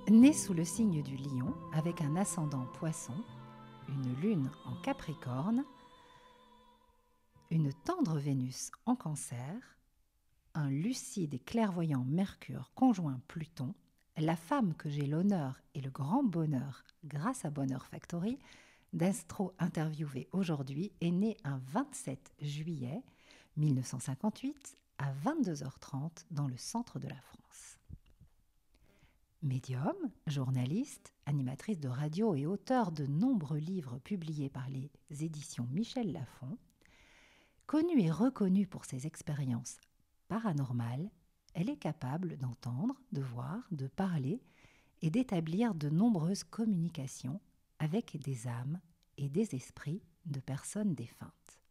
Né sous le signe du lion, avec un ascendant poisson, une lune en capricorne, une tendre Vénus en cancer, un lucide et clairvoyant Mercure conjoint Pluton, la femme que j'ai l'honneur et le grand bonheur, grâce à Bonheur Factory, d'astro-interviewer aujourd'hui est née un 27 juillet 1958 à 22h30 dans le centre de la France. Médium, journaliste, animatrice de radio et auteure de nombreux livres publiés par les éditions Michel Lafon, connue et reconnue pour ses expériences paranormales, elle est capable d'entendre, de voir, de parler et d'établir de nombreuses communications avec des âmes et des esprits de personnes défuntes.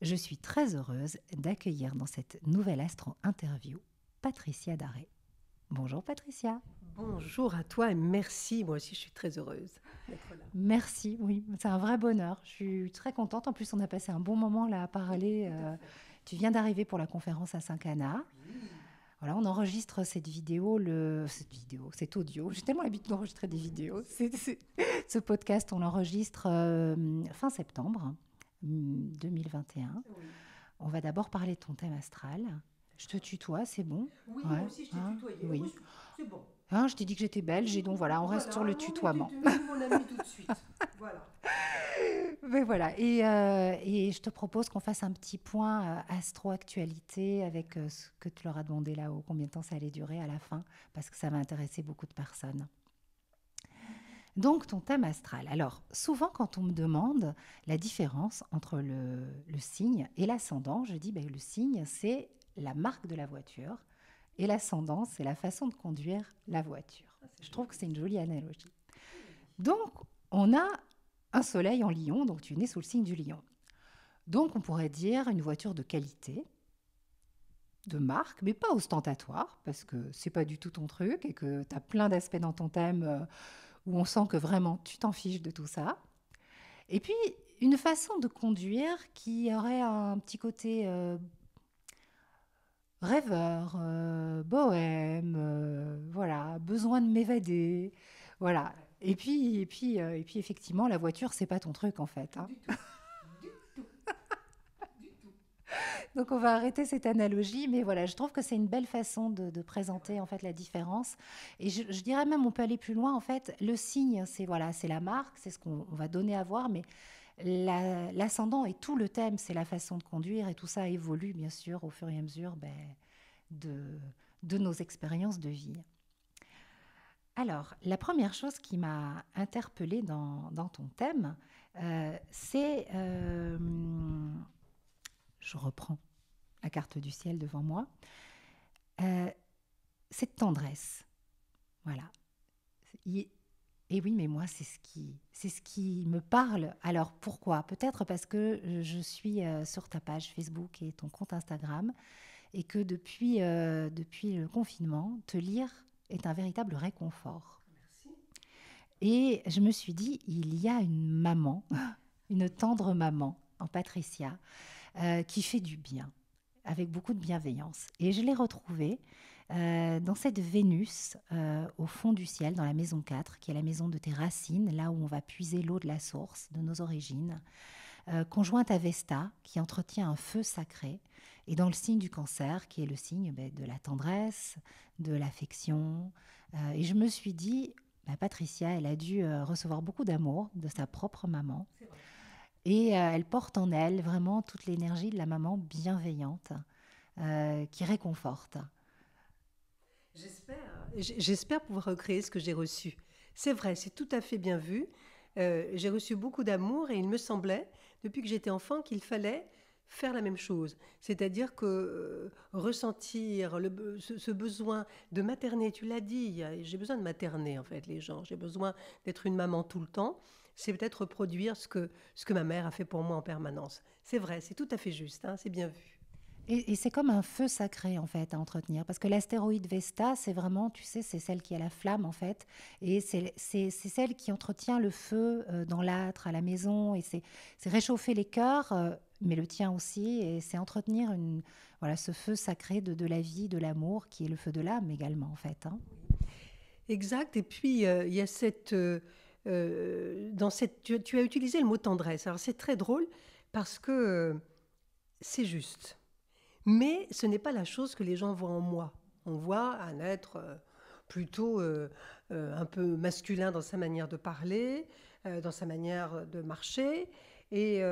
Je suis très heureuse d'accueillir dans cette nouvelle astro-interview Patricia Daré. Bonjour Patricia. Bonjour à toi et merci, moi aussi je suis très heureuse d'être là. Merci, oui, c'est un vrai bonheur. Je suis très contente. En plus, on a passé un bon moment là à parler. Tu viens d'arriver pour la conférence à Saint-Cana. Voilà, on enregistre cet audio. J'ai tellement l'habitude d'enregistrer des vidéos. Ce podcast, on l'enregistre fin septembre 2021. Oui. On va d'abord parler de ton thème astral. Je te tutoie, c'est bon? Oui, moi aussi je t'ai tutoyé. Oui. Oui, c'est bon. Je t'ai dit que j'étais belge et donc voilà, on reste sur le tutoiement. Tu es mon ami tout de suite. Voilà. Mais voilà, et je te propose qu'on fasse un petit point astro-actualité avec ce que tu leur as demandé là-haut, combien de temps ça allait durer à la fin, parce que ça va intéresser beaucoup de personnes. Donc, ton thème astral. Alors, souvent, quand on me demande la différence entre le signe et l'ascendant, je dis le signe, c'est la marque de la voiture et l'ascendant, c'est la façon de conduire la voiture. Je trouve que c'est une jolie analogie. Donc, on a un soleil en lion, donc tu es né sous le signe du lion. Donc, on pourrait dire une voiture de qualité, de marque, mais pas ostentatoire, parce que c'est pas du tout ton truc et que tu as plein d'aspects dans ton thème où on sent que vraiment tu t'en fiches de tout ça. Et puis, une façon de conduire qui aurait un petit côté rêveur, bohème, voilà, besoin de m'évader, voilà. Et puis, effectivement, la voiture, c'est pas ton truc en fait. Hein. Du tout. Donc, on va arrêter cette analogie, mais voilà, je trouve que c'est une belle façon de présenter en fait la différence. Et je dirais même, on peut aller plus loin en fait. Le signe, c'est la marque, c'est ce qu'on va donner à voir, mais l'ascendant et tout le thème, c'est la façon de conduire et tout ça évolue bien sûr au fur et à mesure de nos expériences de vie. Alors, la première chose qui m'a interpellée dans ton thème, c'est... je reprends la carte du ciel devant moi. Cette tendresse. Voilà. Et oui, mais moi, c'est ce qui me parle. Alors, pourquoi? Peut-être parce que je suis sur ta page Facebook et ton compte Instagram et que depuis le confinement, te lire est un véritable réconfort. Merci. Et je me suis dit, il y a une maman, une tendre maman en Patricia, qui fait du bien, avec beaucoup de bienveillance. Et je l'ai retrouvée dans cette Vénus au fond du ciel, dans la maison 4, qui est la maison de tes racines, là où on va puiser l'eau de la source, de nos origines, conjointe à Vesta, qui entretient un feu sacré, et dans le signe du Cancer, qui est le signe de la tendresse, de l'affection. Et je me suis dit, Patricia, elle a dû recevoir beaucoup d'amour de sa propre maman. C'est vrai. Et elle porte en elle vraiment toute l'énergie de la maman bienveillante qui réconforte. J'espère pouvoir recréer ce que j'ai reçu. C'est vrai, c'est tout à fait bien vu. J'ai reçu beaucoup d'amour et il me semblait, depuis que j'étais enfant, qu'il fallait faire la même chose. C'est-à-dire que ressentir ce besoin de materner, tu l'as dit, j'ai besoin de materner en fait les gens. J'ai besoin d'être une maman tout le temps. C'est peut-être reproduire ce que ma mère a fait pour moi en permanence. C'est vrai, c'est tout à fait juste, hein, c'est bien vu. Et c'est comme un feu sacré, en fait, à entretenir. Parce que l'astéroïde Vesta, c'est vraiment, tu sais, c'est celle qui a la flamme, en fait. Et c'est celle qui entretient le feu dans l'âtre, à la maison. Et c'est réchauffer les cœurs, mais le tien aussi. Et c'est entretenir ce feu sacré de la vie, de l'amour, qui est le feu de l'âme également, en fait. Hein. exact. Et puis, il y a tu as utilisé le mot tendresse. Alors, c'est très drôle parce que c'est juste. Mais ce n'est pas la chose que les gens voient en moi. On voit un être plutôt un peu masculin dans sa manière de parler, dans sa manière de marcher. Et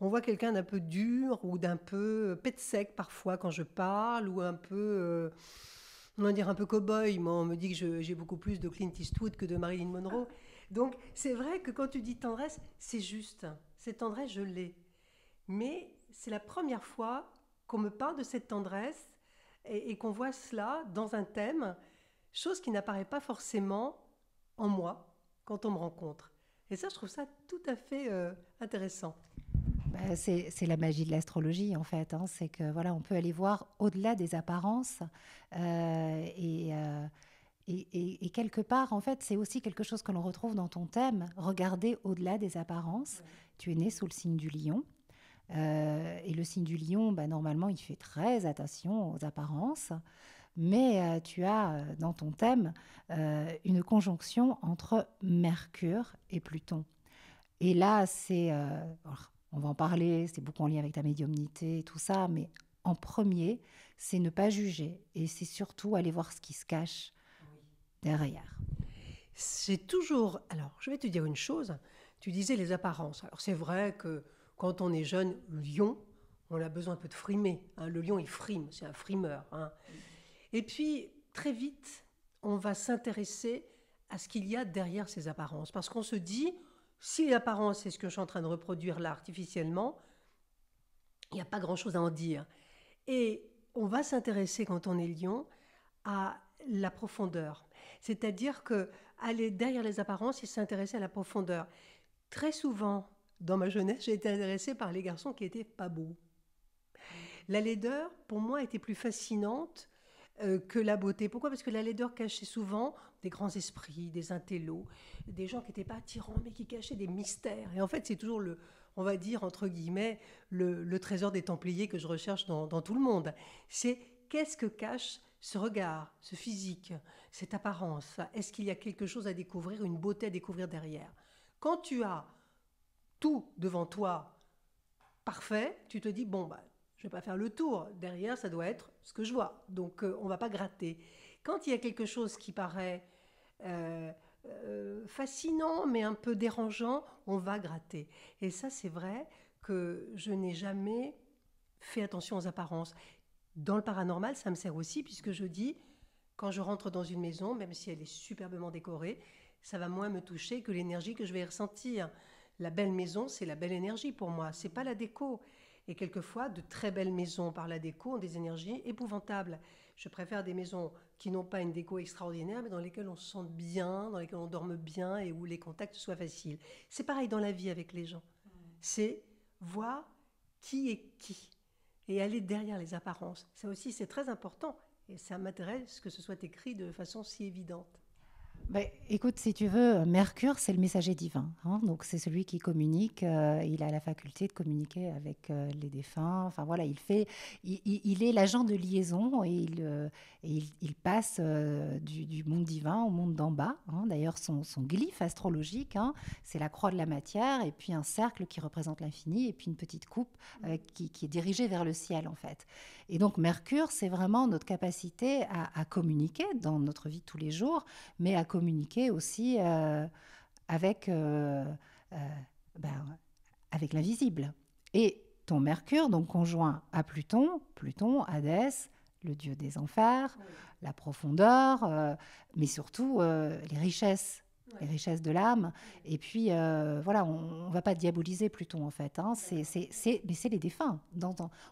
on voit quelqu'un d'un peu dur ou d'un peu pet sec parfois quand je parle, ou un peu, on va dire un peu cow-boy. Moi, on me dit que j'ai beaucoup plus de Clint Eastwood que de Marilyn Monroe. Donc, c'est vrai que quand tu dis tendresse, c'est juste. Cette tendresse, je l'ai. Mais c'est la première fois qu'on me parle de cette tendresse et qu'on voit cela dans un thème, chose qui n'apparaît pas forcément en moi quand on me rencontre. Et ça, je trouve ça tout à fait intéressant. Bah, c'est la magie de l'astrologie en fait, hein. C'est que voilà, on peut aller voir au-delà des apparences euh, et, euh, et quelque part en fait, c'est aussi quelque chose que l'on retrouve dans ton thème. Regarder au-delà des apparences. Tu es né sous le signe du lion. Et le signe du lion, bah, normalement, il fait très attention aux apparences, mais tu as dans ton thème une conjonction entre Mercure et Pluton. Et là, alors, on va en parler, c'est beaucoup en lien avec ta médiumnité et tout ça, mais en premier, c'est ne pas juger et c'est surtout aller voir ce qui se cache derrière. C'est toujours... Alors, je vais te dire une chose. Tu disais les apparences. Alors, c'est vrai que quand on est jeune, lion, on a besoin un peu de frimer, hein. Le lion, il frime, c'est un frimeur, hein. Et puis, très vite, on va s'intéresser à ce qu'il y a derrière ces apparences. Parce qu'on se dit, si l'apparence c'est ce que je suis en train de reproduire là artificiellement, il n'y a pas grand-chose à en dire. Et on va s'intéresser, quand on est lion, à la profondeur. C'est-à-dire que aller derrière les apparences et s'intéresser à la profondeur. Très souvent, dans ma jeunesse, j'ai été intéressée par les garçons qui étaient pas beaux. La laideur, pour moi, était plus fascinante que la beauté. Pourquoi? Parce que la laideur cachait souvent des grands esprits, des intellos, des gens qui n'étaient pas attirants, mais qui cachaient des mystères. Et en fait, c'est toujours on va dire, entre guillemets, le trésor des Templiers que je recherche dans tout le monde. C'est qu'est-ce que cache ce regard, ce physique, cette apparence? Est-ce qu'il y a quelque chose à découvrir, une beauté à découvrir derrière? Quand tu as tout devant toi parfait, tu te dis, bon, bah, je ne vais pas faire le tour. Derrière, ça doit être ce que je vois. Donc, on ne va pas gratter. Quand il y a quelque chose qui paraît euh, fascinant, mais un peu dérangeant, on va gratter. Et ça, c'est vrai que je n'ai jamais fait attention aux apparences. Dans le paranormal, ça me sert aussi, puisque je dis, quand je rentre dans une maison, même si elle est superbement décorée, ça va moins me toucher que l'énergie que je vais ressentir. La belle maison, c'est la belle énergie pour moi, c'est pas la déco. Et quelquefois, de très belles maisons par la déco ont des énergies épouvantables. Je préfère des maisons qui n'ont pas une déco extraordinaire, mais dans lesquelles on se sente bien, dans lesquelles on dorme bien et où les contacts soient faciles. C'est pareil dans la vie avec les gens. C'est voir qui est qui et aller derrière les apparences. Ça aussi, c'est très important. Et ça m'intéresse que ce soit écrit de façon si évidente. Bah, écoute, si tu veux, Mercure, c'est le messager divin, hein. Donc, c'est celui qui communique. Il a la faculté de communiquer avec les défunts. Enfin, voilà, il est l'agent de liaison et il passe du monde divin au monde d'en bas, hein. D'ailleurs, son glyphe astrologique, hein, c'est la croix de la matière et puis un cercle qui représente l'infini et puis une petite coupe qui est dirigée vers le ciel, en fait. Et donc, Mercure, c'est vraiment notre capacité à communiquer dans notre vie de tous les jours, mais à communiquer aussi avec, euh, ben, avec l'invisible. Et ton Mercure, donc conjoint à Pluton, Pluton, Hadès, le dieu des enfers, la profondeur, mais surtout les richesses de l'âme. Et puis, voilà, on ne va pas diaboliser Pluton, en fait, hein. Mais c'est les défunts.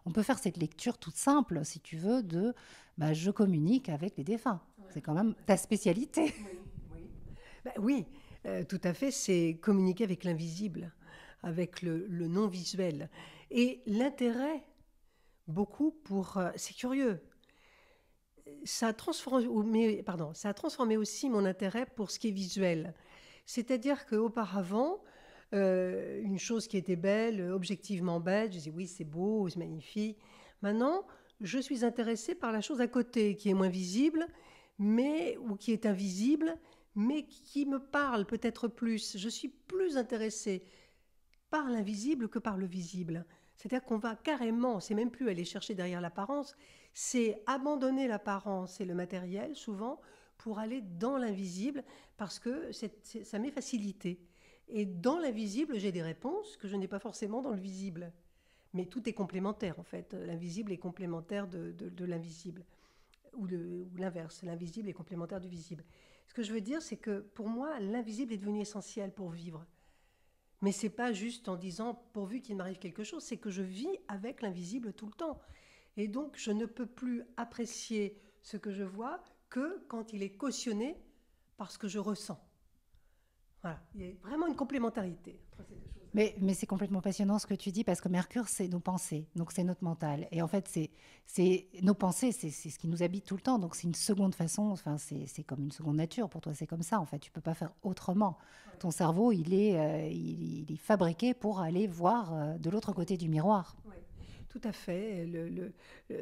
On peut faire cette lecture toute simple, si tu veux, de bah, je communique avec les défunts. C'est quand même ta spécialité. Ben oui, tout à fait, c'est communiquer avec l'invisible, avec le non visuel. Et l'intérêt, beaucoup pour... c'est curieux, ça a transformé aussi mon intérêt pour ce qui est visuel. C'est-à-dire qu'auparavant, une chose qui était belle, objectivement belle, je disais oui, c'est beau, c'est magnifique. Maintenant, je suis intéressée par la chose à côté, qui est moins visible, ou qui est invisible, mais qui me parle peut-être plus. Je suis plus intéressée par l'invisible que par le visible. C'est-à-dire qu'on va carrément, c'est même plus aller chercher derrière l'apparence, c'est abandonner l'apparence et le matériel, souvent, pour aller dans l'invisible, parce que ça m'est facilité. Et dans l'invisible, j'ai des réponses que je n'ai pas forcément dans le visible. Mais tout est complémentaire, en fait. L'invisible est complémentaire de l'invisible. Ou l'inverse, l'invisible est complémentaire du visible. Ce que je veux dire, c'est que pour moi, l'invisible est devenu essentiel pour vivre. Mais c'est pas juste en disant pourvu qu'il m'arrive quelque chose, c'est que je vis avec l'invisible tout le temps. Et donc je ne peux plus apprécier ce que je vois que quand il est cautionné par ce que je ressens. Voilà, il y a vraiment une complémentarité entre ces deux choses. Mais c'est complètement passionnant ce que tu dis parce que Mercure, c'est nos pensées, donc c'est notre mental. Et en fait, c'est nos pensées, c'est ce qui nous habite tout le temps. Donc c'est une seconde façon, enfin, c'est comme une seconde nature. Pour toi, c'est comme ça. En fait, tu peux pas faire autrement. Ton cerveau, il est fabriqué pour aller voir de l'autre côté du miroir. Oui, tout à fait.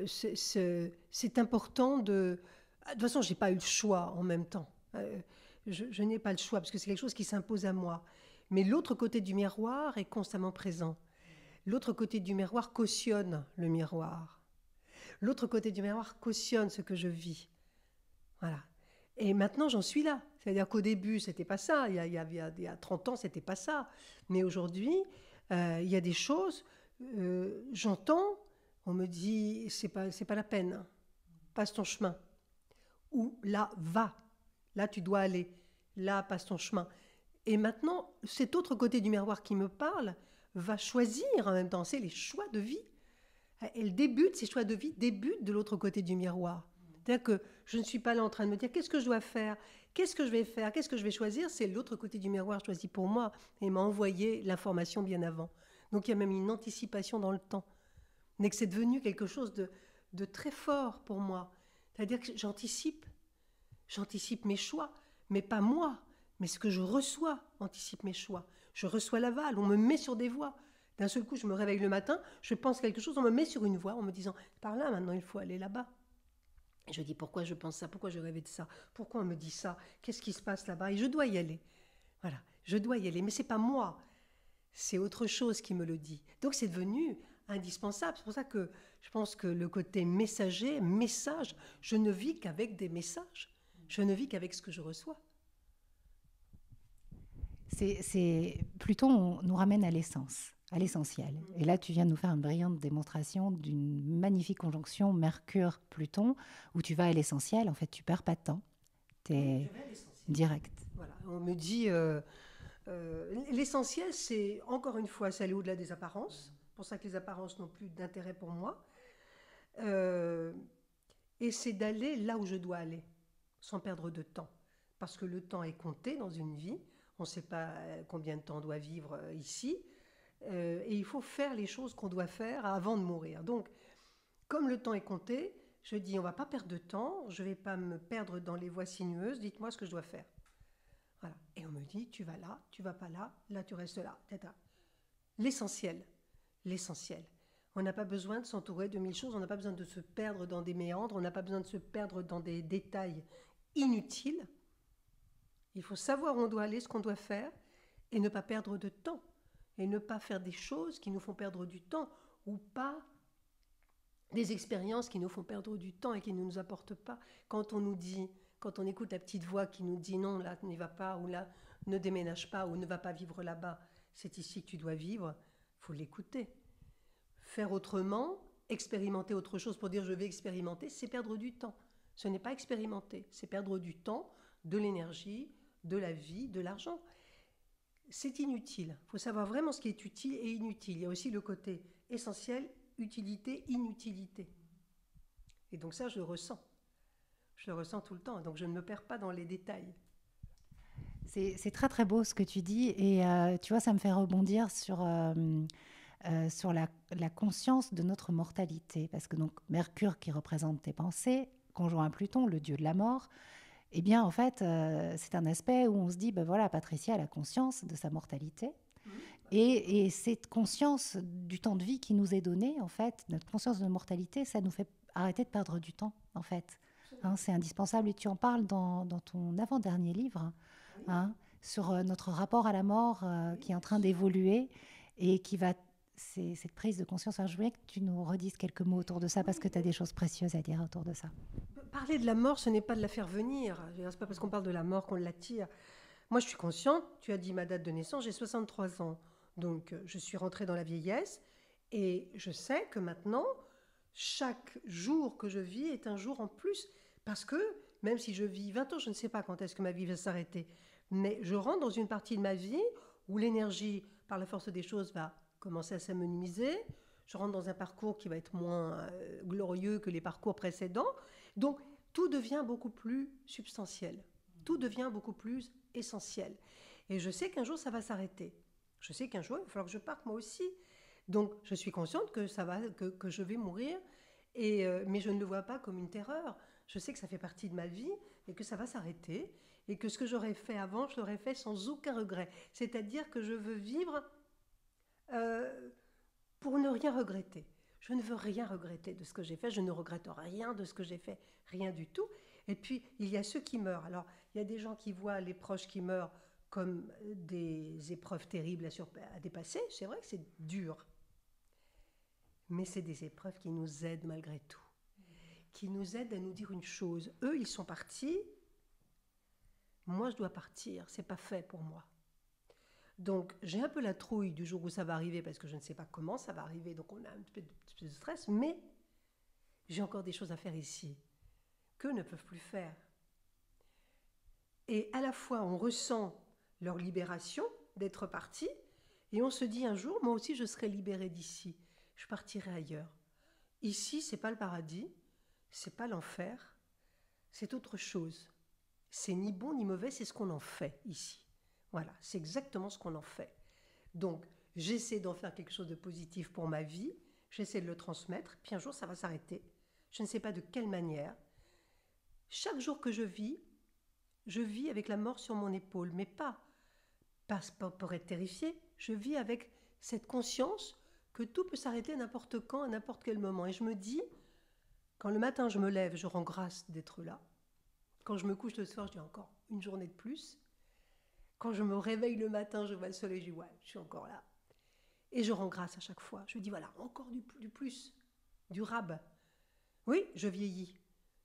C'est important de... De toute façon, je n'ai pas eu le choix en même temps. Je n'ai pas le choix parce que c'est quelque chose qui s'impose à moi. Mais l'autre côté du miroir est constamment présent. L'autre côté du miroir cautionne le miroir. L'autre côté du miroir cautionne ce que je vis. Voilà. Et maintenant, j'en suis là. C'est-à-dire qu'au début, c'était pas ça. Il y a 30 ans, c'était pas ça. Mais aujourd'hui, il y a des choses, j'entends, on me dit, c'est pas la peine. Passe ton chemin. Ou là, va. Là, tu dois aller. Là, passe ton chemin. Et maintenant, cet autre côté du miroir qui me parle va choisir en même temps. C'est les choix de vie. Elle débute, ces choix de vie débutent de l'autre côté du miroir. C'est-à-dire que je ne suis pas là en train de me dire qu'est-ce que je dois faire, qu'est-ce que je vais faire, qu'est-ce que je vais choisir. C'est l'autre côté du miroir choisi pour moi et m'a envoyé l'information bien avant. Donc il y a même une anticipation dans le temps. Mais que c'est devenu quelque chose de très fort pour moi. C'est-à-dire que j'anticipe mes choix, mais pas moi, mais ce que je reçois anticipe mes choix. Je reçois l'aval, on me met sur des voies. D'un seul coup, je me réveille le matin, je pense quelque chose, on me met sur une voie en me disant par là, maintenant, il faut aller là-bas. Et je dis pourquoi je pense ça, pourquoi je rêvais de ça, pourquoi on me dit ça, qu'est-ce qui se passe là-bas, et je dois y aller. Voilà, je dois y aller, mais c'est pas moi, c'est autre chose qui me le dit. Donc c'est devenu indispensable. C'est pour ça que je pense que le côté messager, message, je ne vis qu'avec des messages, je ne vis qu'avec ce que je reçois. Pluton nous ramène à l'essence, à l'essentiel. Et là, tu viens de nous faire une brillante démonstration d'une magnifique conjonction Mercure-Pluton, où tu vas à l'essentiel. En fait, tu perds pas de temps. Tu es direct. Voilà, on me dit... l'essentiel, c'est, encore une fois, c'est aller au-delà des apparences. C'est pour ça que les apparences n'ont plus d'intérêt pour moi. Et c'est d'aller là où je dois aller, sans perdre de temps. Parce que le temps est compté dans une vie. On ne sait pas combien de temps on doit vivre ici. Et il faut faire les choses qu'on doit faire avant de mourir. Donc, comme le temps est compté, je dis, on ne va pas perdre de temps, je ne vais pas me perdre dans les voies sinueuses, dites-moi ce que je dois faire. Voilà. Et on me dit, tu vas là, tu vas pas là, là tu restes là. L'essentiel, l'essentiel. On n'a pas besoin de s'entourer de mille choses, on n'a pas besoin de se perdre dans des méandres, on n'a pas besoin de se perdre dans des détails inutiles. Il faut savoir où on doit aller, ce qu'on doit faire, et ne pas perdre de temps. Et ne pas faire des choses qui nous font perdre du temps, ou pas des expériences qui nous font perdre du temps et qui ne nous apportent pas. Quand on nous dit, quand on écoute la petite voix qui nous dit non, là, n'y va pas, ou là, ne déménage pas, ou ne va pas vivre là-bas, c'est ici que tu dois vivre, il faut l'écouter. Faire autrement, expérimenter autre chose pour dire je vais expérimenter, c'est perdre du temps. Ce n'est pas expérimenter, c'est perdre du temps, de l'énergie, de la vie, de l'argent. C'est inutile. Il faut savoir vraiment ce qui est utile et inutile. Il y a aussi le côté essentiel, utilité, inutilité. Et donc ça, je le ressens. Je le ressens tout le temps. Donc je ne me perds pas dans les détails. C'est très très beau ce que tu dis. Et tu vois, ça me fait rebondir sur la conscience de notre mortalité. Parce que donc Mercure qui représente tes pensées, conjoint à Pluton, le dieu de la mort, eh bien, en fait, c'est un aspect où on se dit, ben voilà, Patricia a la conscience de sa mortalité. Et cette conscience du temps de vie qui nous est donné, en fait, notre conscience de mortalité, ça nous fait arrêter de perdre du temps, en fait. hein, c'est indispensable et tu en parles dans ton avant-dernier livre, hein, sur notre rapport à la mort Oui, qui est en bien train sûr. d'évoluer et qui va... C'est cette prise de conscience. Alors, je voulais que tu nous redises quelques mots autour de ça parce Oui, que tu as des choses précieuses à dire autour de ça. parler de la mort, ce n'est pas de la faire venir. Je veux dire, c'est pas parce qu'on parle de la mort qu'on l'attire. Moi, je suis consciente, tu as dit ma date de naissance, j'ai 63 ans. Donc, je suis rentrée dans la vieillesse et je sais que maintenant, chaque jour que je vis est un jour en plus. Parce que, même si je vis 20 ans, je ne sais pas quand est-ce que ma vie va s'arrêter. Mais je rentre dans une partie de ma vie où l'énergie, par la force des choses, va commencer à s'amenuiser. Je rentre dans un parcours qui va être moins glorieux que les parcours précédents. Donc, tout devient beaucoup plus substantiel. Tout devient beaucoup plus essentiel. Et je sais qu'un jour, ça va s'arrêter. Je sais qu'un jour, il va falloir que je parte moi aussi. Donc, je suis consciente que, que je vais mourir, mais je ne le vois pas comme une terreur. Je sais que ça fait partie de ma vie et que ça va s'arrêter et que ce que j'aurais fait avant, je l'aurais fait sans aucun regret. C'est-à-dire que je veux vivre euh, pour ne rien regretter. Je ne veux rien regretter de ce que j'ai fait, je ne regrette rien de ce que j'ai fait, rien du tout. Et puis, il y a ceux qui meurent. Alors, il y a des gens qui voient les proches qui meurent comme des épreuves terribles à dépasser. C'est vrai que c'est dur, mais c'est des épreuves qui nous aident malgré tout, qui nous aident à nous dire une chose. Eux, ils sont partis, moi, je dois partir, c'est pas fait pour moi. Donc, j'ai un peu la trouille du jour où ça va arriver, parce que je ne sais pas comment ça va arriver, donc on a un petit peu de stress, mais j'ai encore des choses à faire ici, qu'eux ne peuvent plus faire. Et à la fois, on ressent leur libération d'être partis, et on se dit un jour, moi aussi, je serai libérée d'ici, je partirai ailleurs. Ici, c'est pas le paradis, c'est pas l'enfer, c'est autre chose. C'est ni bon ni mauvais, c'est ce qu'on en fait ici. Voilà, c'est exactement ce qu'on en fait. Donc, j'essaie d'en faire quelque chose de positif pour ma vie, j'essaie de le transmettre, puis un jour ça va s'arrêter. Je ne sais pas de quelle manière. Chaque jour que je vis avec la mort sur mon épaule, mais pas pour être terrifiée, je vis avec cette conscience que tout peut s'arrêter n'importe quand, à n'importe quel moment. Et je me dis, quand le matin je me lève, je rends grâce d'être là. Quand je me couche le soir, je dis encore une journée de plus. Quand je me réveille le matin, je vois le soleil, je dis ouais, je suis encore là. Et je rends grâce à chaque fois. Je me dis voilà, encore du plus, du rab. Oui, je vieillis.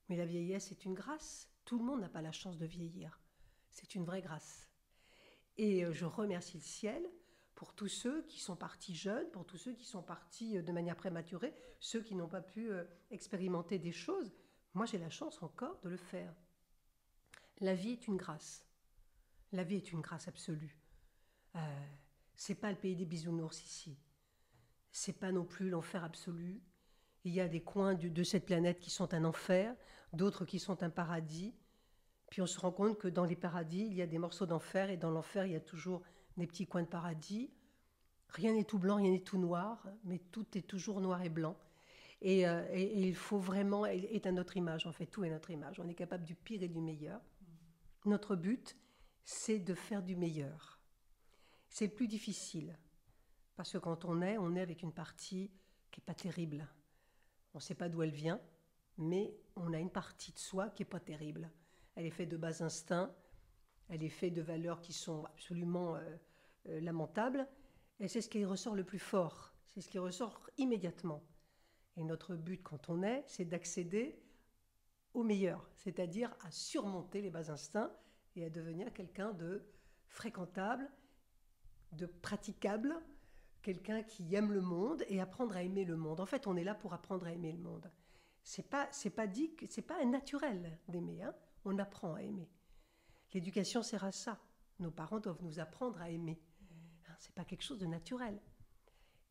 Mais la vieillesse est une grâce. Tout le monde n'a pas la chance de vieillir. C'est une vraie grâce. Et je remercie le ciel pour tous ceux qui sont partis jeunes, pour tous ceux qui sont partis de manière prématurée, ceux qui n'ont pas pu expérimenter des choses. Moi, j'ai la chance encore de le faire. La vie est une grâce. La vie est une grâce absolue. Euh, c'est pas le pays des bisounours ici. C'est pas non plus l'enfer absolu. Il y a des coins de cette planète qui sont un enfer, d'autres qui sont un paradis. Puis on se rend compte que dans les paradis, il y a des morceaux d'enfer et dans l'enfer, il y a toujours des petits coins de paradis. Rien n'est tout blanc, rien n'est tout noir, mais tout est toujours noir et blanc. Et il faut vraiment, est à notre image, en fait, tout est notre image. On est capable du pire et du meilleur. Notre but, c'est de faire du meilleur. C'est le plus difficile, parce que quand on est avec une partie qui n'est pas terrible. On ne sait pas d'où elle vient, mais on a une partie de soi qui n'est pas terrible. Elle est faite de bas instincts, elle est faite de valeurs qui sont absolument lamentables, et c'est ce qui ressort le plus fort, c'est ce qui ressort immédiatement. Et notre but quand on est, c'est d'accéder au meilleur, c'est-à-dire à surmonter les bas instincts et à devenir quelqu'un de fréquentable, de praticable, quelqu'un qui aime le monde et apprendre à aimer le monde. En fait, on est là pour apprendre à aimer le monde. C'est pas dit, c'est pas naturel d'aimer. Hein, on apprend à aimer. L'éducation sert à ça. Nos parents doivent nous apprendre à aimer. Hein, c'est pas quelque chose de naturel.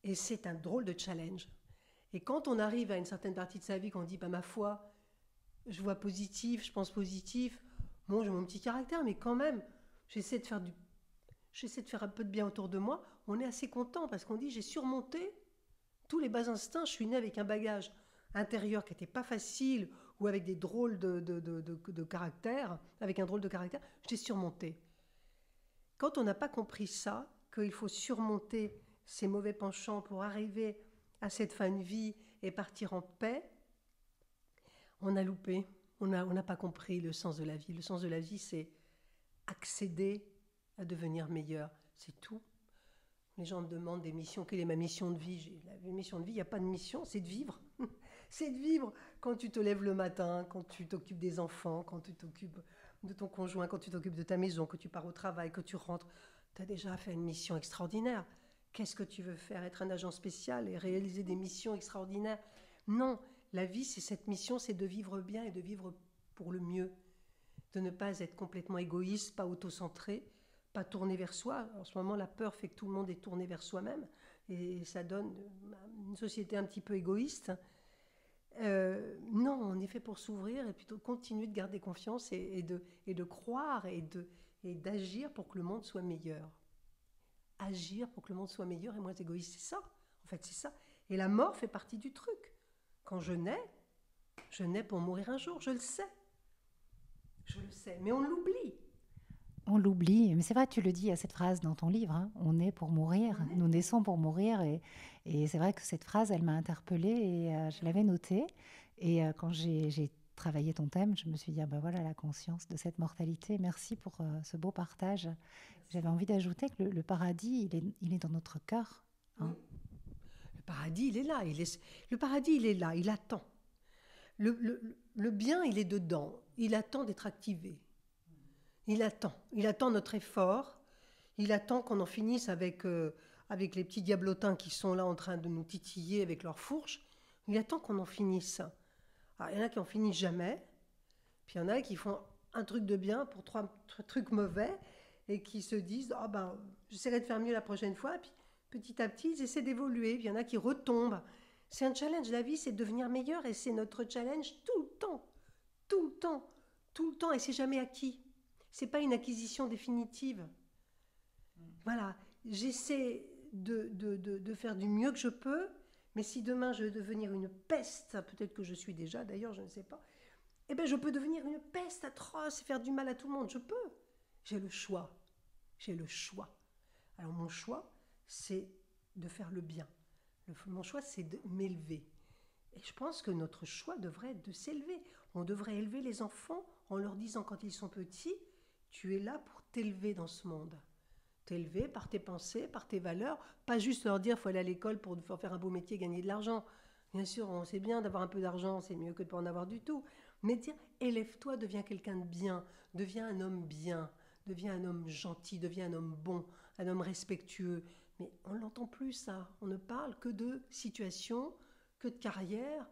Et c'est un drôle de challenge. Et quand on arrive à une certaine partie de sa vie, qu'on dit, bah, ma foi, je vois positif, je pense positif, bon, j'ai mon petit caractère, mais quand même, j'essaie de faire du j'essaie de faire un peu de bien autour de moi, on est assez content parce qu'on dit j'ai surmonté tous les bas instincts, je suis né avec un bagage intérieur qui n'était pas facile ou avec des drôles de caractère, avec un drôle de caractère, j'ai surmonté. Quand on n'a pas compris ça, qu'il faut surmonter ces mauvais penchants pour arriver à cette fin de vie et partir en paix, on a loupé. On n'a pas compris le sens de la vie. Le sens de la vie, c'est accéder à devenir meilleur. C'est tout. Les gens me demandent des missions. Quelle est ma mission de vie? La mission de vie, il n'y a pas de mission, c'est de vivre. C'est de vivre quand tu te lèves le matin, quand tu t'occupes des enfants, quand tu t'occupes de ton conjoint, quand tu t'occupes de ta maison, que tu pars au travail, que tu rentres. Tu as déjà fait une mission extraordinaire. Qu'est-ce que tu veux faire? Être un agent spécial et réaliser des missions extraordinaires? Non, la vie, c'est cette mission, c'est de vivre bien et de vivre pour le mieux. De ne pas être complètement égoïste, pas autocentré, pas tourné vers soi. En ce moment, la peur fait que tout le monde est tourné vers soi-même et ça donne une société un petit peu égoïste. Non, on est fait pour s'ouvrir et plutôt continuer de garder confiance et de croire et d'agir pour que le monde soit meilleur. Agir pour que le monde soit meilleur et moins égoïste, c'est ça. En fait, c'est ça. Et la mort fait partie du truc. Quand je nais pour mourir un jour, je le sais. Je le sais, mais on l'oublie. On l'oublie, mais c'est vrai, tu le dis, il y a cette phrase dans ton livre, hein, on est pour mourir, nous naissons pour mourir, et c'est vrai que cette phrase, elle m'a interpellée, et je l'avais notée, et quand j'ai travaillé ton thème, je me suis dit, ah ben voilà la conscience de cette mortalité, merci pour ce beau partage. J'avais envie d'ajouter que le paradis, il est dans notre cœur. Hein. Le paradis, il est là, le paradis, il est là, il attend. Le bien, il est dedans, il attend d'être activé. Il attend notre effort, il attend qu'on en finisse avec les petits diablotins qui sont là en train de nous titiller avec leurs fourches. Il attend qu'on en finisse. Alors, il y en a qui en finissent jamais, puis il y en a qui font un truc de bien pour trois trucs mauvais et qui se disent « Ah ben, j'essaierai de faire mieux la prochaine fois », puis petit à petit, ils essaient d'évoluer, puis il y en a qui retombent. C'est un challenge, la vie, c'est de devenir meilleur et c'est notre challenge tout le temps, tout le temps, tout le temps, et c'est jamais acquis. C'est pas une acquisition définitive. Voilà, j'essaie de faire du mieux que je peux, mais si demain je veux devenir une peste, peut-être que je suis déjà, d'ailleurs, je ne sais pas, eh bien, je peux devenir une peste atroce et faire du mal à tout le monde. Je peux. J'ai le choix. J'ai le choix. Alors, mon choix, c'est de faire le bien. Mon choix, c'est de m'élever. Et je pense que notre choix devrait être de s'élever. On devrait élever les enfants en leur disant quand ils sont petits, tu es là pour t'élever dans ce monde. T'élever par tes pensées, par tes valeurs. Pas juste leur dire qu'il faut aller à l'école pour faire un beau métier, gagner de l'argent. Bien sûr, on sait bien d'avoir un peu d'argent, c'est mieux que de ne pas en avoir du tout. Mais dire, élève-toi, deviens quelqu'un de bien, deviens un homme bien, deviens un homme gentil, deviens un homme bon, un homme respectueux. Mais on ne l'entend plus ça. On ne parle que de situation, que de carrière,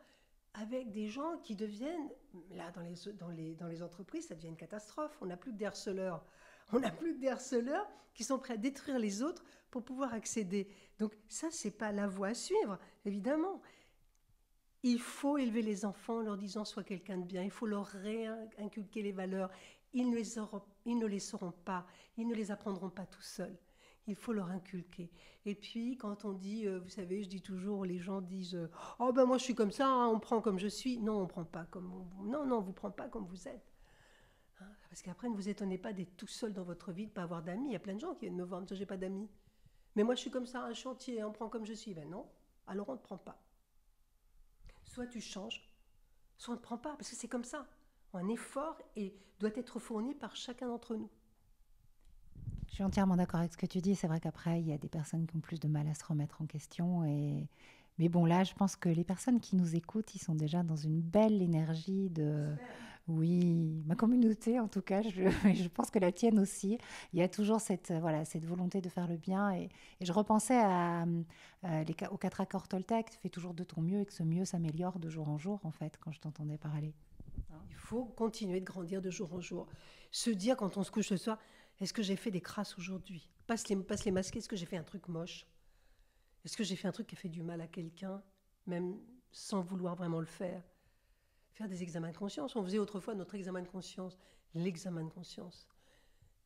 avec des gens qui deviennent, là dans les entreprises, ça devient une catastrophe. On n'a plus que des harceleurs. On n'a plus que des harceleurs qui sont prêts à détruire les autres pour pouvoir accéder. Donc ça, c'est pas la voie à suivre, évidemment. Il faut élever les enfants en leur disant « sois quelqu'un de bien ». Il faut leur réinculquer les valeurs. Ils ne les sauront pas. Ils ne les apprendront pas tout seuls. Il faut leur inculquer. Et puis, quand on dit, vous savez, je dis toujours, les gens disent « oh ben moi je suis comme ça, hein, on me prend comme je suis ». Non, on ne prend pas comme non, on ne vous prend pas comme vous êtes. Hein, parce qu'après, ne vous étonnez pas d'être tout seul dans votre vie, de ne pas avoir d'amis. Il y a plein de gens qui viennent me voir, me dire « j'ai pas d'amis ». Mais moi je suis comme ça, un chantier, on me prend comme je suis. Ben non, alors on ne te prend pas. Soit tu changes, soit on ne te prend pas, parce que c'est comme ça. Un effort doit être fourni par chacun d'entre nous. Je suis entièrement d'accord avec ce que tu dis. C'est vrai qu'après, il y a des personnes qui ont plus de mal à se remettre en question. Mais bon, là, je pense que les personnes qui nous écoutent, ils sont déjà dans une belle énergie de... Oui, ma communauté, en tout cas, je pense que la tienne aussi. Il y a toujours cette volonté de faire le bien. Et je repensais aux 4 accords Toltec. Fais toujours de ton mieux et que ce mieux s'améliore de jour en jour, en fait, quand je t'entendais parler. Il faut continuer de grandir de jour en jour. Se dire, quand on se couche ce soir, est-ce que j'ai fait des crasses aujourd'hui? Pas se les masquer, est-ce que j'ai fait un truc moche? Est-ce que j'ai fait un truc qui a fait du mal à quelqu'un, même sans vouloir vraiment le faire? Faire des examens de conscience. On faisait autrefois notre examen de conscience, l'examen de conscience.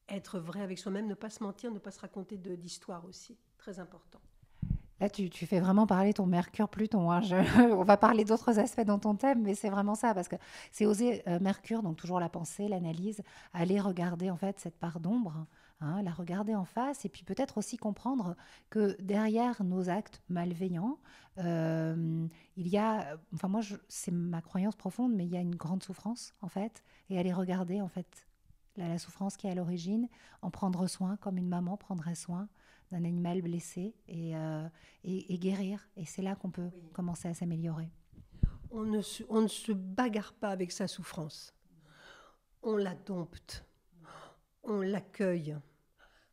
Être vrai avec soi-même, ne pas se mentir, ne pas se raconter d'histoire aussi. Très important. Là, tu fais vraiment parler ton Mercure-Pluton. Hein. On va parler d'autres aspects dans ton thème, mais c'est vraiment ça, parce que c'est oser Mercure, donc toujours la pensée, l'analyse, aller regarder en fait cette part d'ombre, hein, la regarder en face et puis peut-être aussi comprendre que derrière nos actes malveillants, il y a, enfin moi, c'est ma croyance profonde, mais il y a une grande souffrance en fait, et aller regarder en fait la souffrance qui est à l'origine, en prendre soin comme une maman prendrait soin d'un animal blessé et guérir. Et c'est là qu'on peut commencer à s'améliorer. On ne se bagarre pas avec sa souffrance. On la dompte, on l'accueille,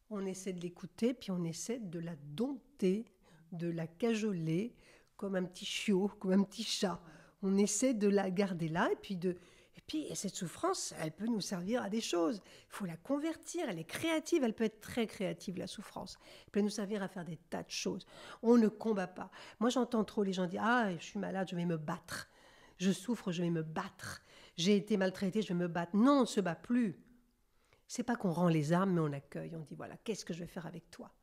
on essaie de l'écouter, puis on essaie de la dompter, de la cajoler comme un petit chiot, comme un petit chat. On essaie de la garder là, et cette souffrance, elle peut nous servir à des choses. Il faut la convertir, elle est créative, elle peut être très créative, la souffrance. Elle peut nous servir à faire des tas de choses. On ne combat pas. Moi, j'entends trop les gens dire « Ah, je suis malade, je vais me battre. Je souffre, je vais me battre. J'ai été maltraitée, je vais me battre. » Non, on ne se bat plus. C'est pas qu'on rend les armes, mais on accueille. On dit « Voilà, qu'est-ce que je vais faire avec toi?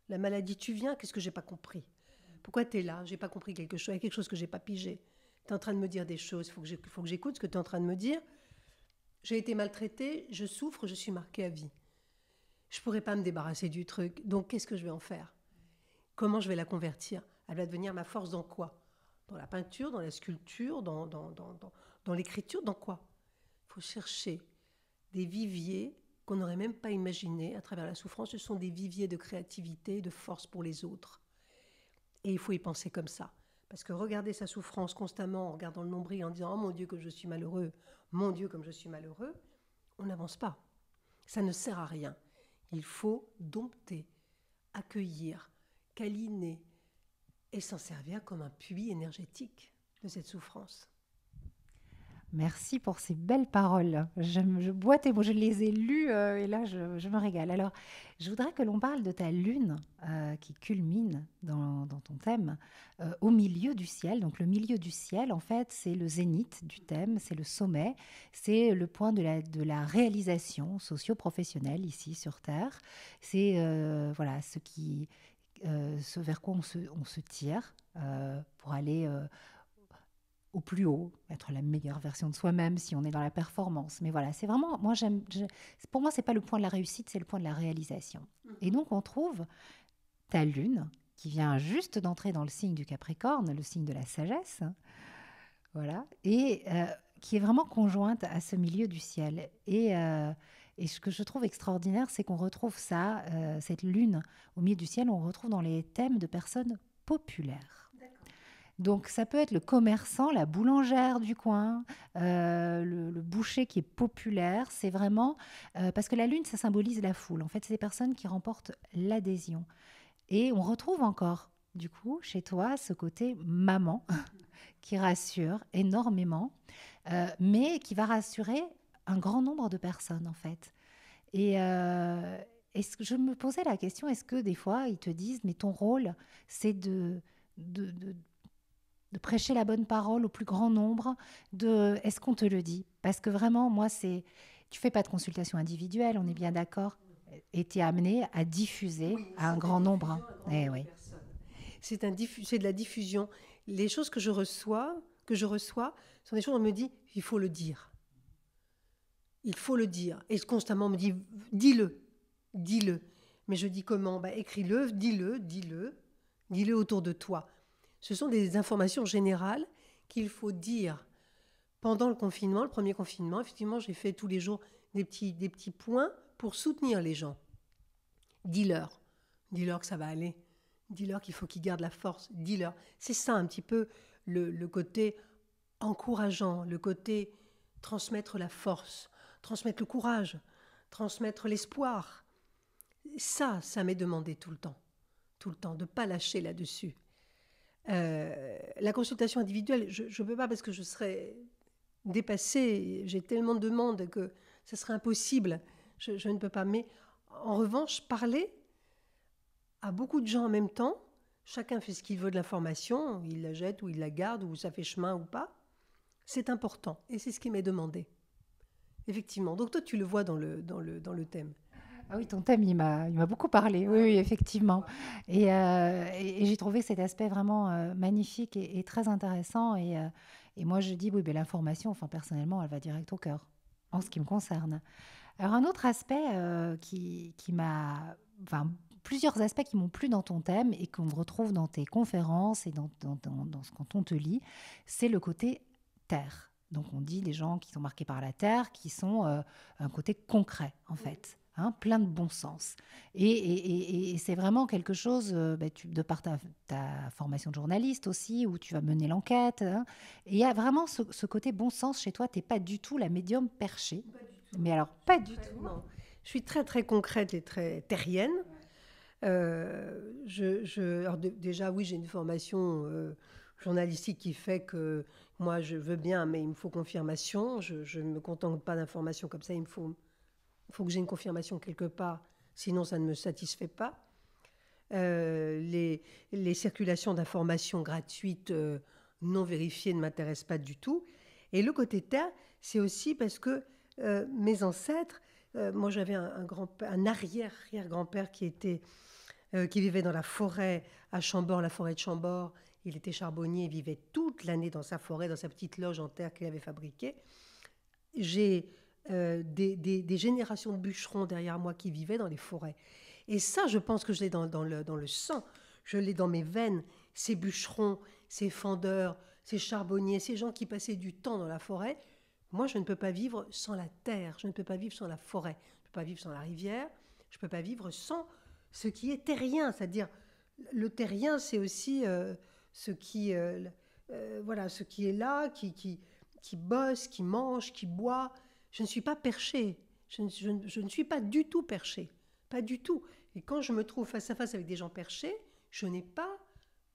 La maladie, tu viens, qu'est-ce que j'ai pas compris? Pourquoi tu es là? J'ai pas compris quelque chose. Il y a quelque chose que j'ai pas pigé. Tu es en train de me dire des choses, il faut que j'écoute ce que tu es en train de me dire. J'ai été maltraitée, je souffre, je suis marquée à vie. Je pourrais pas me débarrasser du truc, donc qu'est-ce que je vais en faire? Comment je vais la convertir? Elle va devenir ma force dans quoi? Dans la peinture, dans la sculpture, dans l'écriture, dans quoi? Il faut chercher des viviers qu'on n'aurait même pas imaginés à travers la souffrance. Ce sont des viviers de créativité, de force pour les autres. Et il faut y penser comme ça. Parce que regarder sa souffrance constamment en regardant le nombril, en disant « Oh mon Dieu, que je suis malheureux, mon Dieu, comme je suis malheureux », on n'avance pas. Ça ne sert à rien. Il faut dompter, accueillir, câliner et s'en servir comme un puits énergétique de cette souffrance. Merci pour ces belles paroles. Je bois tes mots, je les ai lus et là je me régale. Alors, je voudrais que l'on parle de ta lune qui culmine dans ton thème au milieu du ciel. Donc, le milieu du ciel, en fait, c'est le zénith du thème, c'est le sommet, c'est le point de la réalisation socio-professionnelle ici sur Terre. C'est voilà, ce vers quoi on se tire pour aller au plus haut, être la meilleure version de soi-même si on est dans la performance. Mais voilà, c'est vraiment, pour moi, c'est pas le point de la réussite, c'est le point de la réalisation. Et donc, on trouve ta lune qui vient juste d'entrer dans le signe du Capricorne, le signe de la sagesse, voilà, et qui est vraiment conjointe à ce milieu du ciel. Et ce que je trouve extraordinaire, c'est qu'on retrouve ça, cette lune au milieu du ciel, on retrouve dans les thèmes de personnes populaires. Donc, ça peut être le commerçant, la boulangère du coin, le boucher qui est populaire. C'est vraiment... parce que la lune, ça symbolise la foule. En fait, c'est des personnes qui remportent l'adhésion. Et on retrouve encore, du coup, chez toi, ce côté maman qui rassure énormément, mais qui va rassurer un grand nombre de personnes, en fait. Et je me posais la question, est-ce que des fois, ils te disent, mais ton rôle, c'est de prêcher la bonne parole au plus grand nombre, est-ce qu'on te le dit? Parce que vraiment, moi, tu fais pas de consultation individuelle, on est bien d'accord, et tu es amené à diffuser à un grand nombre. Oui. C'est de la diffusion. Les choses que je reçois, sont des choses où on me dit, il faut le dire. Il faut le dire. Et constamment, on me dit, dis-le. Mais je dis comment? Écris-le, dis-le autour de toi. Ce sont des informations générales qu'il faut dire. Pendant le confinement, le premier confinement, effectivement, j'ai fait tous les jours des petits points pour soutenir les gens. Dis-leur que ça va aller. Dis-leur qu'il faut qu'ils gardent la force. Dis-leur. C'est ça un petit peu le côté encourageant, le côté transmettre la force, transmettre le courage, transmettre l'espoir. Ça m'est demandé tout le temps, de ne pas lâcher là-dessus. La consultation individuelle, je ne peux pas parce que je serais dépassée, j'ai tellement de demandes que ça serait impossible, je ne peux pas. Mais en revanche, parler à beaucoup de gens en même temps, chacun fait ce qu'il veut de l'information, il la jette ou il la garde ou ça fait chemin ou pas, c'est important et c'est ce qui m'est demandé. Effectivement, donc toi tu le vois dans le thème. Ah oui, ton thème, il m'a beaucoup parlé, oui, effectivement. Et j'ai trouvé cet aspect vraiment magnifique et très intéressant. Et moi, je dis, oui, l'information, enfin, personnellement, elle va direct au cœur, en ce qui me concerne. Alors un autre aspect qui m'a, enfin plusieurs aspects qui m'ont plu dans ton thème et qu'on retrouve dans tes conférences et dans ce quand on te lit, c'est le côté terre. Donc on dit des gens qui sont marqués par la terre, qui sont un côté concret en fait. Hein, plein de bon sens. Et c'est vraiment quelque chose, de par ta formation de journaliste aussi, où tu vas mener l'enquête. Hein, et il y a vraiment ce côté bon sens chez toi. Tu n'es pas du tout la médium perchée. Pas du tout, Mais non. alors, Je pas suis du très, tout. non. Je suis très très concrète et très terrienne. Alors déjà, oui, j'ai une formation journalistique qui fait que moi, je veux bien, mais il me faut confirmation. Je ne me contente pas d'informations comme ça. Il faut que j'ai une confirmation quelque part, sinon ça ne me satisfait pas. Les circulations d'informations gratuites non vérifiées ne m'intéressent pas du tout. Et le côté terre, c'est aussi parce que mes ancêtres, moi j'avais un arrière-arrière-grand-père qui vivait dans la forêt à Chambord, la forêt de Chambord. Il était charbonnier, il vivait toute l'année dans sa forêt, dans sa petite loge en terre qu'il avait fabriquée. J'ai des générations de bûcherons derrière moi qui vivaient dans les forêts. Et ça, je pense que je l'ai dans le sang, je l'ai dans mes veines. Ces bûcherons, ces fendeurs, ces charbonniers, ces gens qui passaient du temps dans la forêt. Moi, je ne peux pas vivre sans la terre, je ne peux pas vivre sans la forêt, je ne peux pas vivre sans la rivière, je ne peux pas vivre sans ce qui est terrien. C'est-à-dire, le terrien, c'est aussi ce qui, voilà, ce qui est là, qui bosse, qui mange, qui boit. Je ne suis pas perché. Je ne suis pas du tout perché. Pas du tout. Et quand je me trouve face à face avec des gens perchés, je n'ai pas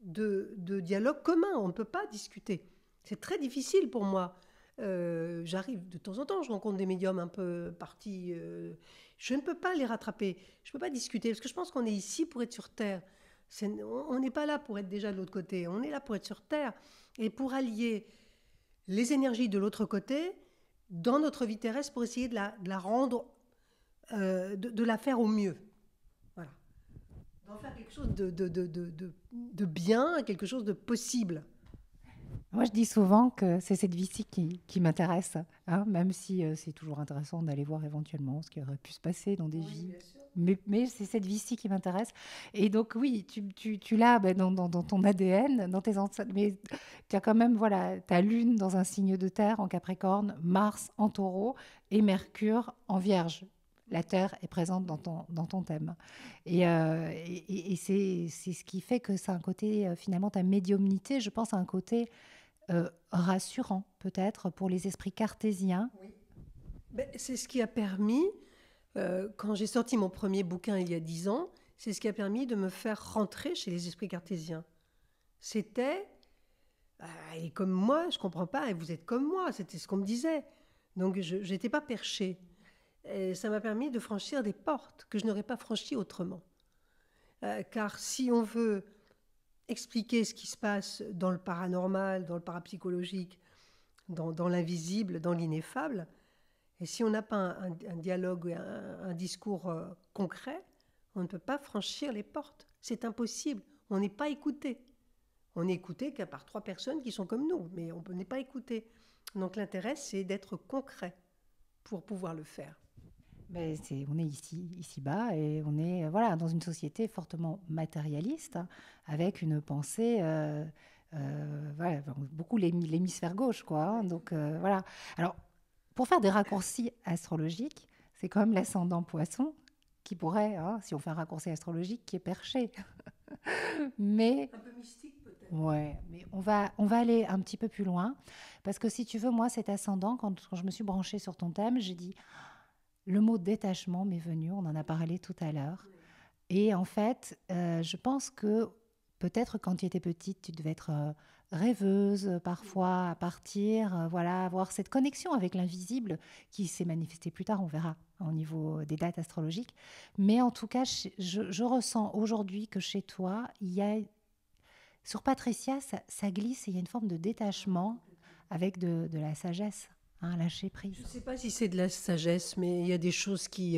de dialogue commun. On ne peut pas discuter. C'est très difficile pour moi. J'arrive de temps en temps, je rencontre des médiums un peu partis. Je ne peux pas les rattraper. Je ne peux pas discuter parce que je pense qu'on est ici pour être sur Terre. On n'est pas là pour être déjà de l'autre côté. On est là pour être sur Terre et pour allier les énergies de l'autre côté dans notre vie terrestre pour essayer de la rendre, de la faire au mieux. Voilà. D'en faire quelque chose de bien, quelque chose de possible. Moi, je dis souvent que c'est cette vie-ci qui m'intéresse, hein, même si c'est toujours intéressant d'aller voir éventuellement ce qui aurait pu se passer dans des Oui, vies. bien sûr. Mais c'est cette vie-ci qui m'intéresse. Et donc, oui, tu l'as dans ton ADN, dans tes ancêtres. Mais tu as quand même, voilà, ta lune dans un signe de terre en Capricorne, Mars en taureau et Mercure en vierge. La terre est présente dans ton thème. Et c'est ce qui fait que c'est un côté, finalement, ta médiumnité, je pense, à un côté rassurant peut-être pour les esprits cartésiens. Oui. Ben, c'est ce qui a permis, quand j'ai sorti mon premier bouquin il y a 10 ans, c'est ce qui a permis de me faire rentrer chez les esprits cartésiens. C'était, et comme moi, je comprends pas, et vous êtes comme moi, c'était ce qu'on me disait. Donc je n'étais pas perchée. Et ça m'a permis de franchir des portes que je n'aurais pas franchies autrement. Car si on veut expliquer ce qui se passe dans le paranormal, dans le parapsychologique, dans l'invisible, dans l'ineffable, et si on n'a pas un dialogue, un discours concret, on ne peut pas franchir les portes. C'est impossible. On n'est pas écouté. On n'est écouté qu'à part 3 personnes qui sont comme nous, mais on n'est pas écouté. Donc l'intérêt, c'est d'être concret pour pouvoir le faire. Ben, on est ici-bas, et on est voilà, dans une société fortement matérialiste, hein, avec une pensée, voilà, beaucoup l'hémisphère gauche, quoi. Hein, donc voilà. Alors, pour faire des raccourcis astrologiques, c'est quand même l'ascendant poisson qui pourrait, hein, si on fait un raccourci astrologique, qui est perché. Mais Un peu mystique peut-être. ouais, mais on va aller un petit peu plus loin, parce que si tu veux, moi, cet ascendant, quand je me suis branchée sur ton thème, j'ai dit, le mot détachement m'est venu, on en a parlé tout à l'heure. Et en fait, je pense que peut-être quand tu étais petite, tu devais être rêveuse parfois, à partir, voilà, avoir cette connexion avec l'invisible qui s'est manifestée plus tard, on verra au niveau des dates astrologiques. Mais en tout cas, je ressens aujourd'hui que chez toi, il y a, sur Patricia, ça glisse et il y a une forme de détachement avec de la sagesse, hein, lâcher Je prise. ne sais pas si c'est de la sagesse, mais il y a des choses qui...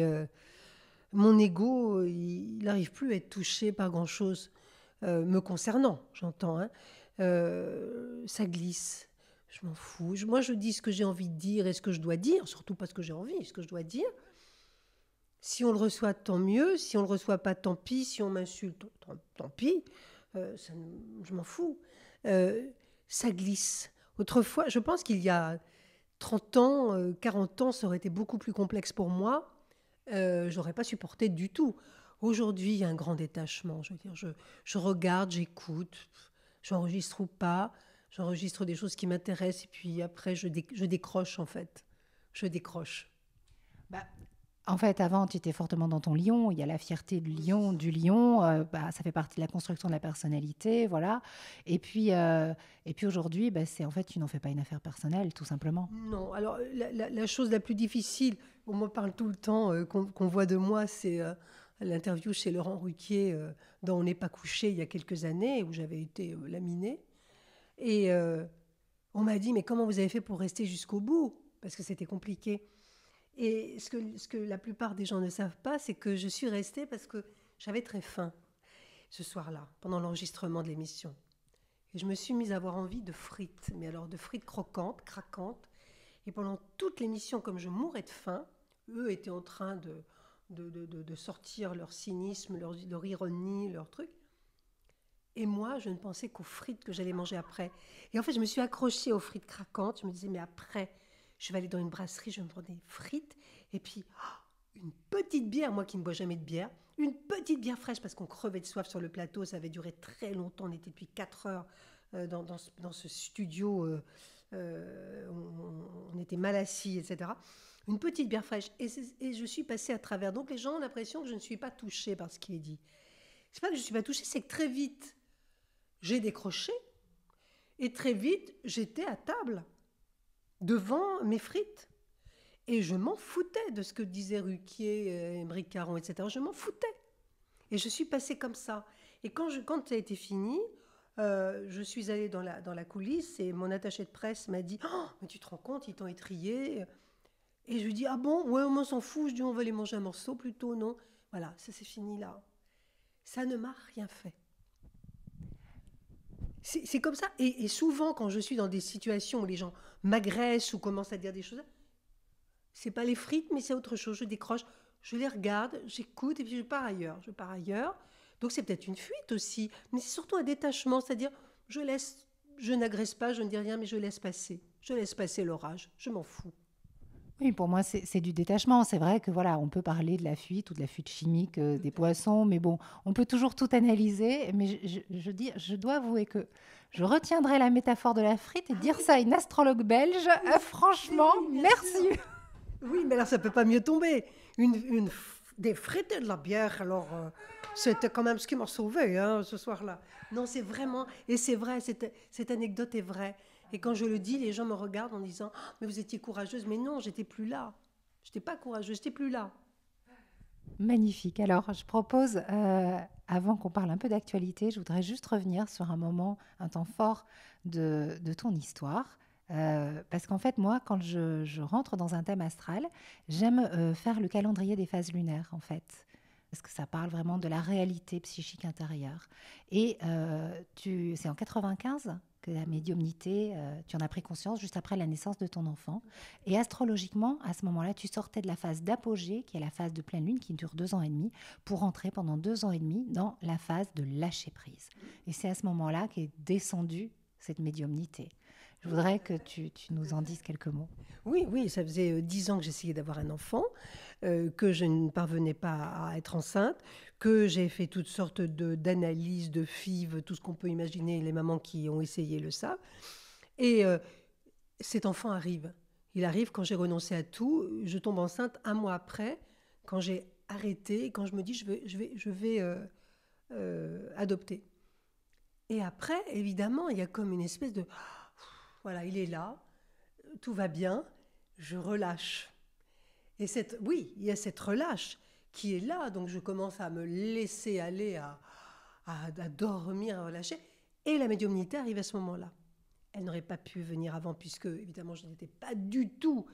mon ego, il n'arrive plus à être touché par grand-chose, me concernant, j'entends. Hein. Ça glisse. Je m'en fous. Moi, je dis ce que j'ai envie de dire et ce que je dois dire, surtout parce que j'ai envie, ce que je dois dire. Si on le reçoit, tant mieux. Si on le reçoit pas, tant pis. Si on m'insulte, tant pis. Je m'en fous. Euh, Ça glisse. Autrefois, je pense qu'il y a 30 ans, 40 ans, ça aurait été beaucoup plus complexe pour moi. J'aurais pas supporté du tout. Aujourd'hui, il y a un grand détachement. Je veux dire, je regarde, j'écoute, j'enregistre ou pas. J'enregistre des choses qui m'intéressent et puis après, je décroche en fait. Je décroche. Bah, en fait, avant, tu étais fortement dans ton lion. Il y a la fierté du lion, ça fait partie de la construction de la personnalité, voilà. Et puis aujourd'hui, bah, c'est en fait, tu n'en fais pas une affaire personnelle, tout simplement. Non, alors la chose la plus difficile, on me parle tout le temps, qu'on voit de moi, c'est l'interview chez Laurent Ruquier, dans On n'est pas couché il y a quelques années, où j'avais été laminée. Et on m'a dit, mais comment vous avez fait pour rester jusqu'au bout? Parce que c'était compliqué. Et ce que la plupart des gens ne savent pas, c'est que je suis restée parce que j'avais très faim ce soir-là, pendant l'enregistrement de l'émission. Et je me suis mise à avoir envie de frites, mais alors de frites croquantes, craquantes. Et pendant toute l'émission, comme je mourais de faim, eux étaient en train de sortir leur cynisme, leur ironie, leur truc. Et moi, je ne pensais qu'aux frites que j'allais manger après. Et en fait, je me suis accrochée aux frites craquantes. Je me disais, mais après, je vais aller dans une brasserie, je vais me prendre des frites. Et puis, une petite bière, moi qui ne bois jamais de bière, une petite bière fraîche parce qu'on crevait de soif sur le plateau. Ça avait duré très longtemps. On était depuis 4 heures dans ce studio. On était mal assis, etc. Une petite bière fraîche. Et je suis passée à travers. Donc, les gens ont l'impression que je ne suis pas touchée par ce qui est dit. C'est pas que je ne suis pas touchée, c'est que très vite, j'ai décroché et très vite, j'étais à table devant mes frites. Et je m'en foutais de ce que disaient Ruquier, Émeric Caron, etc. Je m'en foutais. Et je suis passée comme ça. Et quand ça a été fini, je suis allée dans la coulisse et mon attaché de presse m'a dit « Oh, mais tu te rends compte, ils t'ont étrillé ?» Et je lui dis « Ah bon? Ouais, on s'en fout. » Je dis « On va aller manger un morceau plutôt, non ?» Voilà, ça c'est fini là. Ça ne m'a rien fait. C'est comme ça. Et souvent, quand je suis dans des situations où les gens m'agressent ou commencent à dire des choses, c'est pas les frites, mais c'est autre chose. Je décroche, je les regarde, j'écoute et puis je pars ailleurs. Je pars ailleurs. Donc c'est peut-être une fuite aussi, mais c'est surtout un détachement, c'est-à-dire je n'agresse pas, je ne dis rien, mais je laisse passer. Je laisse passer l'orage. Je m'en fous. Oui, pour moi, c'est du détachement. C'est vrai que voilà, on peut parler de la fuite ou de la fuite chimique des poissons, mais bon, on peut toujours tout analyser. Mais je dois avouer que je retiendrai la métaphore de la frite et dire ça à une astrologue belge. Franchement, Oui, bien merci. sûr. Oui, mais là, ça peut pas mieux tomber. Des frites et de la bière, alors c'était quand même ce qui m'a sauvé ce soir-là. Non, c'est vraiment, et c'est vrai, cette anecdote est vraie. Et quand je le dis, les gens me regardent en disant «Ah, mais vous étiez courageuse». Mais non, j'étais plus là. J'étais pas courageuse, j'étais plus là. Magnifique. Alors, je propose, avant qu'on parle un peu d'actualité, je voudrais juste revenir sur un moment, un temps fort de ton histoire. Parce qu'en fait, moi, quand je rentre dans un thème astral, j'aime faire le calendrier des phases lunaires, en fait. Parce que ça parle vraiment de la réalité psychique intérieure. Et c'est en 95 que la médiumnité, tu en as pris conscience juste après la naissance de ton enfant. Et astrologiquement, à ce moment-là, tu sortais de la phase d'apogée, qui est la phase de pleine lune, qui dure 2 ans et demi, pour entrer pendant 2 ans et demi dans la phase de lâcher prise. Et c'est à ce moment-là qu'est descendue cette médiumnité. Je voudrais que tu nous en dises quelques mots. Oui, oui, ça faisait 10 ans que j'essayais d'avoir un enfant, que je ne parvenais pas à être enceinte, que j'ai fait toutes sortes d'analyses, de FIV, tout ce qu'on peut imaginer, les mamans qui ont essayé le savent. Et cet enfant arrive. Il arrive quand j'ai renoncé à tout. Je tombe enceinte un mois après, quand j'ai arrêté, quand je me dis je vais adopter. Et après, évidemment, il y a comme une espèce de voilà, il est là, tout va bien, je relâche. Et oui, il y a cette relâche qui est là, donc je commence à me laisser aller, à dormir, à relâcher. Et la médiumnité arrive à ce moment-là. Elle n'aurait pas pu venir avant, puisque évidemment je n'étais pas du tout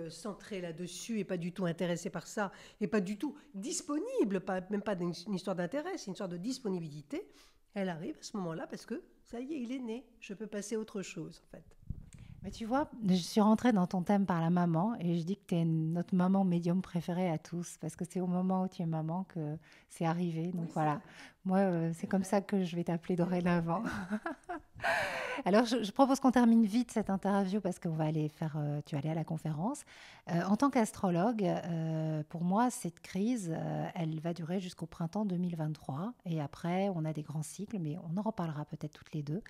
centrée là-dessus, et pas du tout intéressée par ça, et pas du tout disponible, même pas une histoire d'intérêt, c'est une histoire de disponibilité. Elle arrive à ce moment-là parce que ça y est, il est né, je peux passer à autre chose en fait. Mais tu vois, je suis rentrée dans ton thème par la maman et je dis que tu es notre maman médium préférée à tous parce que c'est au moment où tu es maman que c'est arrivé. Oui, Donc c'est voilà, vrai, moi, c'est c'est comme vrai. ça que je vais t'appeler C'est vrai, dorénavant. ouais. Alors, je propose qu'on termine vite cette interview parce qu'on va aller faire, tu vas aller à la conférence. En tant qu'astrologue, pour moi, cette crise, elle va durer jusqu'au printemps 2023. Et après, on a des grands cycles, mais on en reparlera peut-être toutes les deux.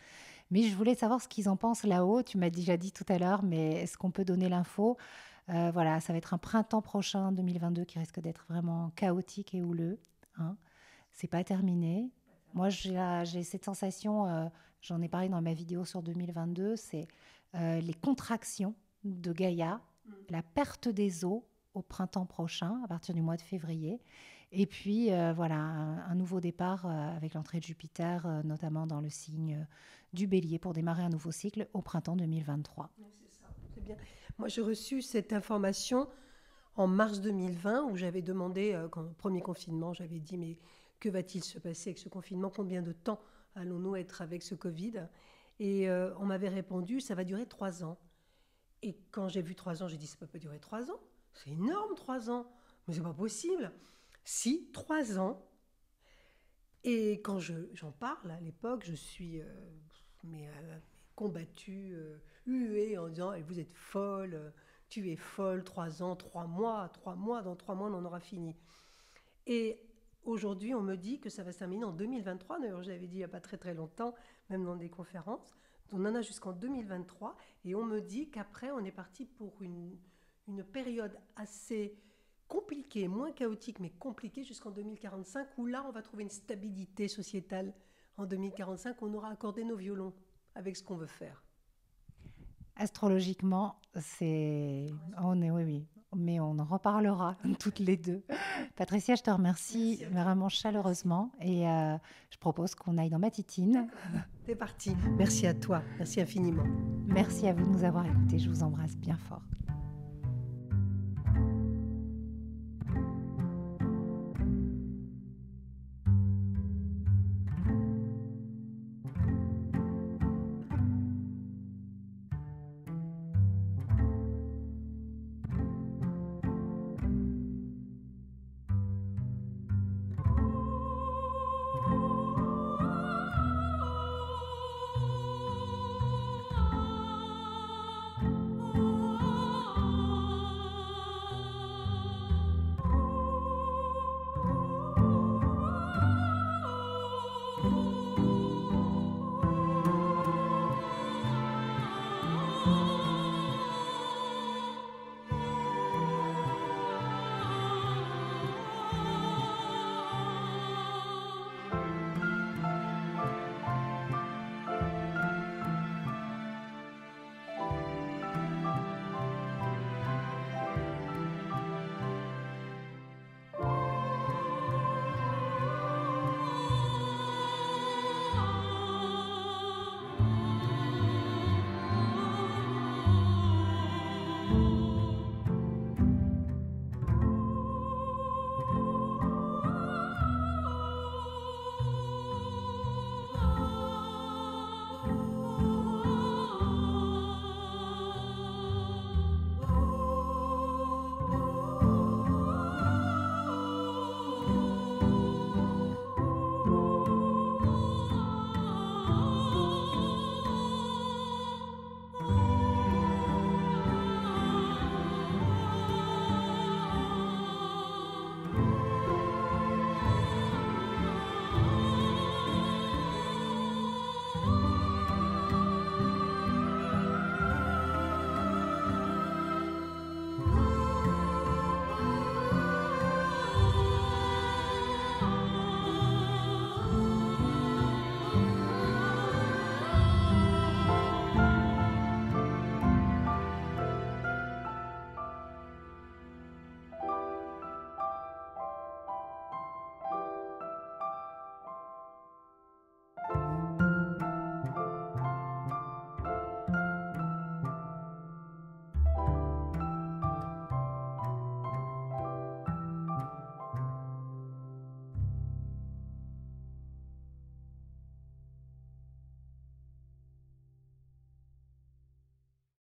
Mais je voulais savoir ce qu'ils en pensent là-haut. Tu m'as déjà dit tout à l'heure, mais est-ce qu'on peut donner l'info? Voilà, ça va être un printemps prochain 2022 qui risque d'être vraiment chaotique et houleux, hein. C'est pas terminé. Moi, j'ai cette sensation, j'en ai parlé dans ma vidéo sur 2022, c'est les contractions de Gaïa, la perte des eaux au printemps prochain, à partir du mois de février. Et puis, voilà, un nouveau départ avec l'entrée de Jupiter, notamment dans le signe du bélier, pour démarrer un nouveau cycle au printemps 2023. Oui, c'est ça, c'est bien. Moi, j'ai reçu cette information en mars 2020 où j'avais demandé, quand le premier confinement, j'avais dit, mais que va-t-il se passer avec ce confinement? Combien de temps allons-nous être avec ce Covid? Et on m'avait répondu, ça va durer 3 ans. Et quand j'ai vu 3 ans, j'ai dit, ça ne peut pas durer 3 ans. C'est énorme, 3 ans. Mais c'est pas possible. Si, 3 ans. Et quand j'en parle, à l'époque, je suis mais, combattue, huée en disant, eh, vous êtes folle, tu es folle, 3 ans, 3 mois, 3 mois, dans 3 mois, on en aura fini. Et aujourd'hui, on me dit que ça va se terminer en 2023. D'ailleurs, je l'avais dit il n'y a pas très très longtemps, même dans des conférences. On en a jusqu'en 2023. Et on me dit qu'après, on est parti pour une période assez compliquée, moins chaotique, mais compliquée jusqu'en 2045, où là, on va trouver une stabilité sociétale. En 2045, on aura accordé nos violons avec ce qu'on veut faire. Astrologiquement, c'est... On est, oui, oui. Mais on en reparlera toutes les deux. Patricia, je te remercie Merci à toi. vraiment Merci. chaleureusement et je propose qu'on aille dans ma titine. D'accord. C'est parti. Merci à toi. Merci infiniment. Merci à vous de nous avoir écoutés. Je vous embrasse bien fort.